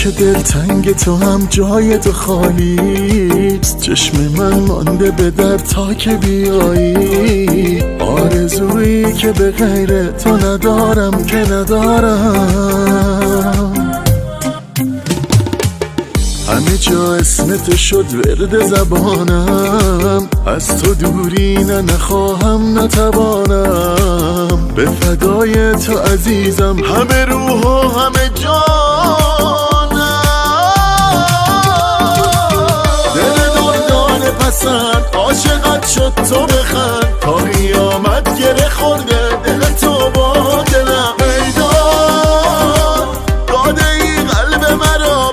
که دلتنگ تو هم جای تو خالیست. چشم من مانده به در تا که بیایی، آرزویی که به غیر تو ندارم که ندارم. همه جا اسم تو شد ورد زبانم، از تو دوری نه نخواهم نتوانم. به فدای تو عزیزم همه روح و همه جانم. دل دردان پسند عاشقت شد تو بخند، تا قیامت گره خورده دل تو با دلم. میدان داده ای قلب مرا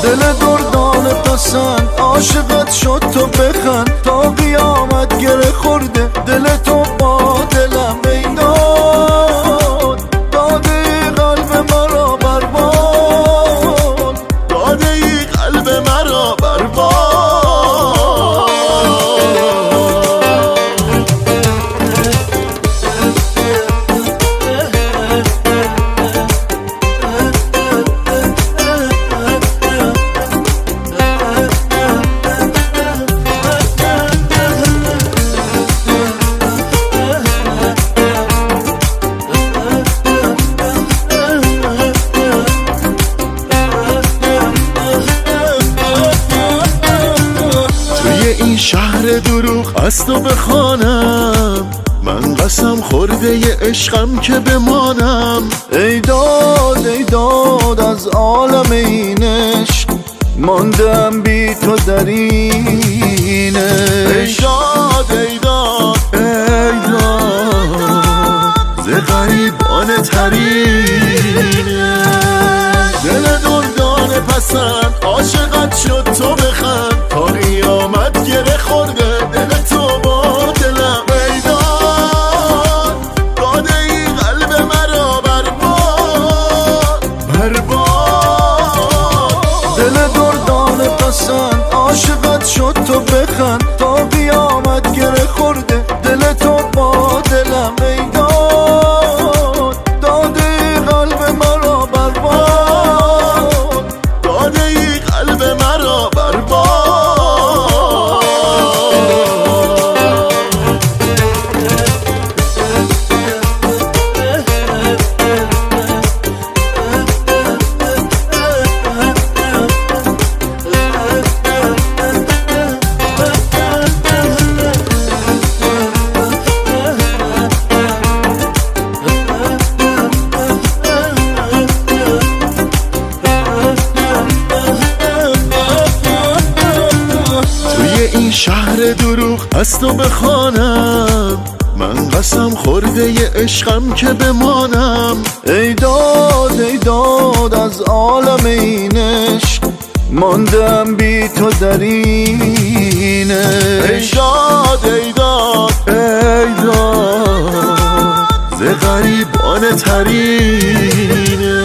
دل دردان پسند عاشقت شد تو بخند، تا قیامت گره خورده دل تو با دلم. میدان داده قلب مرا برباد، داده ای قلب مرا برباد. این شهر دروغ از تو بخوانم، من قسم خورده ی عشقم که بمانم. ای داد از عالم این عشق، ماندم بی تو در این عشق. ای داد ز غریبان ترینه. دل دردان پسند عاشقت شد تو بخند، تا قیامت گره خورده دل تو با دلم. میدان داده ای قلب مرا برباد. دل دردان پسند عاشقت شد تو بخند، تا قیامت گره خورده دل تو با دلم. میدان داده ای قلب مرا برباد، داده ای قلب مرا برباد. این شهر دروغ از تو بخوانم، من قسم خورده ی عشقم که بمانم. ای داد از عالم این عشق، ماندم بی تو در این عشق. ای داد ز غریبان ترینه.